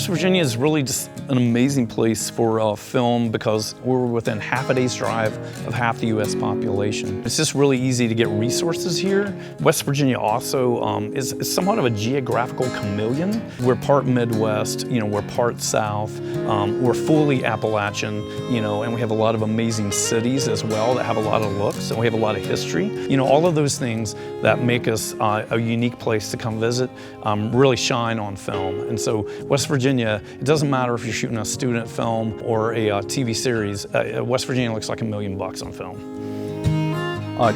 West Virginia is really just an amazing place for film because we're within half a day's drive of half the U.S. population. It's just really easy to get resources here. West Virginia also is somewhat of a geographical chameleon. We're part Midwest, we're part South, we're fully Appalachian, and we have a lot of amazing cities as well that have a lot of looks, and we have a lot of history. All of those things that make us a unique place to come visit really shine on film. And so West Virginia, it doesn't matter if you're shooting a student film or a TV series, West Virginia looks like $1 million on film.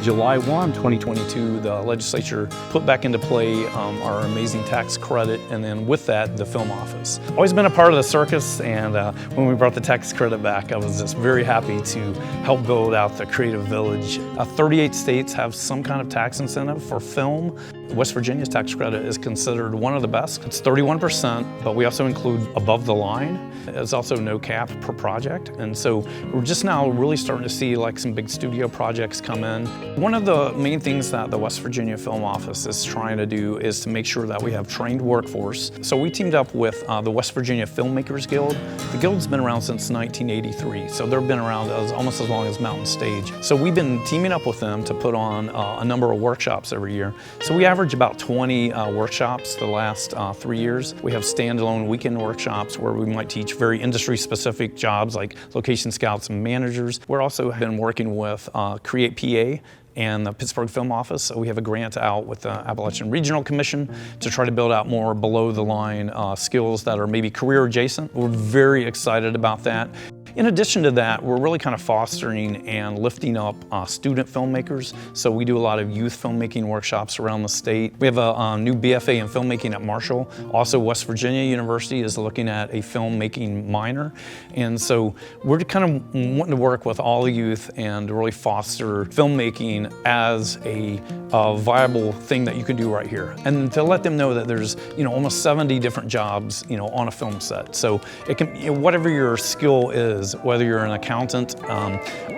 July 1, 2022, the legislature put back into play our amazing tax credit, and then with that, the film office. Always been a part of the circus, and when we brought the tax credit back, I was just very happy to help build out the creative village. 38 states have some kind of tax incentive for film. West Virginia's tax credit is considered one of the best. It's 31%, but we also include above the line. There's also no cap per project, and so we're just now really starting to see like some big studio projects come in. One of the main things that the West Virginia Film Office is trying to do is to make sure that we have trained workforce. So we teamed up with the West Virginia Filmmakers Guild. The Guild's been around since 1983, so they've been around almost as long as Mountain Stage. So we've been teaming up with them to put on a number of workshops every year. So we average about 20 workshops the last 3 years. We have standalone weekend workshops where we might teach very industry-specific jobs like location scouts and managers. We're also been working with Create PA and the Pittsburgh Film Office. So we have a grant out with the Appalachian Regional Commission to try to build out more below-the-line skills that are maybe career adjacent. We're very excited about that. In addition to that, we're really kind of fostering and lifting up student filmmakers. So we do a lot of youth filmmaking workshops around the state. We have a new BFA in filmmaking at Marshall. Also, West Virginia University is looking at a filmmaking minor. And so we're kind of wanting to work with all the youth and really foster filmmaking as a viable thing that you can do right here. And to let them know that there's almost 70 different jobs on a film set. So it can, whatever your skill is, whether you're an accountant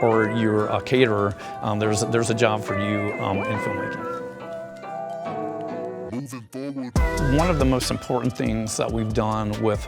or you're a caterer, there's a job for you in filmmaking. One of the most important things that we've done with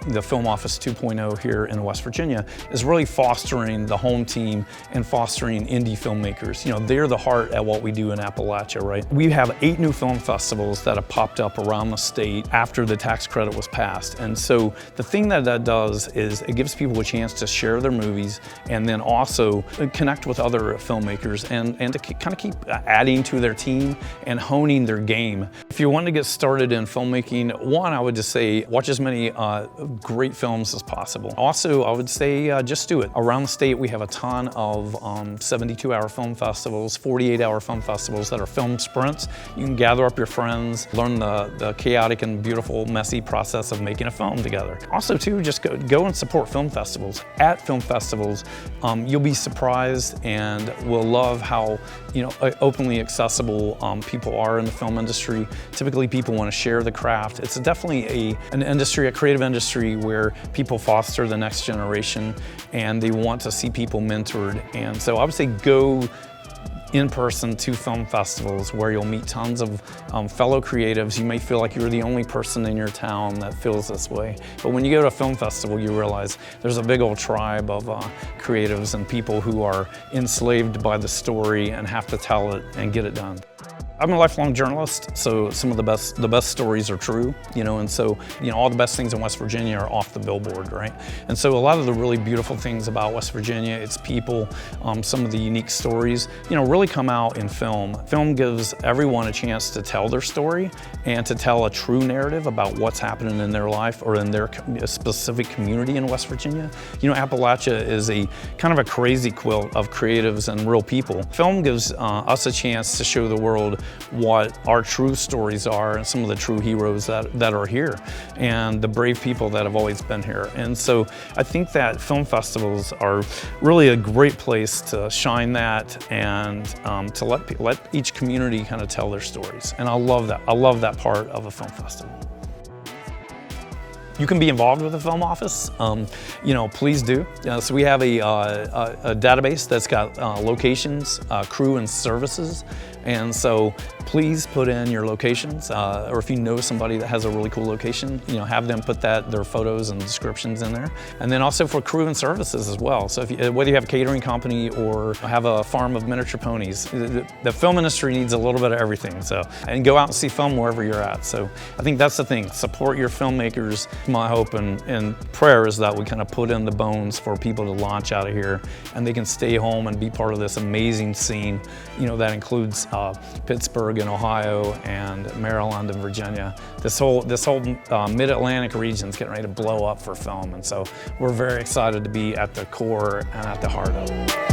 the Film Office 2.0 here in West Virginia is really fostering the home team and fostering indie filmmakers. They're the heart at what we do in Appalachia, right? We have 8 new film festivals that have popped up around the state after the tax credit was passed. And so the thing that does is it gives people a chance to share their movies and then also connect with other filmmakers and to kind of keep adding to their team and honing their game. If you want to get started in filmmaking, one, I would just say watch as many great films as possible. Also, I would say just do it. Around the state, we have a ton of 72-hour film festivals, 48-hour film festivals that are film sprints. You can gather up your friends, learn the chaotic and beautiful, messy process of making a film together. Also, too, just go and support film festivals. At film festivals, you'll be surprised and will love how openly accessible people are in the film industry. Typically, people want to share the craft. It's definitely an industry, a creative industry, where people foster the next generation and they want to see people mentored. And so I would say go in person to film festivals where you'll meet tons of fellow creatives. You may feel like you're the only person in your town that feels this way. But when you go to a film festival, you realize there's a big old tribe of creatives and people who are enslaved by the story and have to tell it and get it done. I'm a lifelong journalist, so some of the best stories are true, and so all the best things in West Virginia are off the billboard, right? And so a lot of the really beautiful things about West Virginia, its people, some of the unique stories, really come out in film. Film gives everyone a chance to tell their story and to tell a true narrative about what's happening in their life or in their specific community in West Virginia. Appalachia is a kind of a crazy quilt of creatives and real people. Film gives us a chance to show the world what our true stories are and some of the true heroes that are here and the brave people that have always been here. And so I think that film festivals are really a great place to shine that and to let each community kind of tell their stories. And I love that. I love that part of a film festival. you can be involved with the film office, please do. So we have a database that's got locations, crew, and services. And so please put in your locations, or if you know somebody that has a really cool location, have them put their photos and descriptions in there. And then also for crew and services as well. So whether you have a catering company or have a farm of miniature ponies, the film industry needs a little bit of everything. So, and go out and see film wherever you're at. So I think that's the thing, support your filmmakers. My hope and prayer is that we kind of put in the bones for people to launch out of here and they can stay home and be part of this amazing scene, that includes Pittsburgh and Ohio and Maryland and Virginia. This whole mid-Atlantic region is getting ready to blow up for film, and so we're very excited to be at the core and at the heart of it.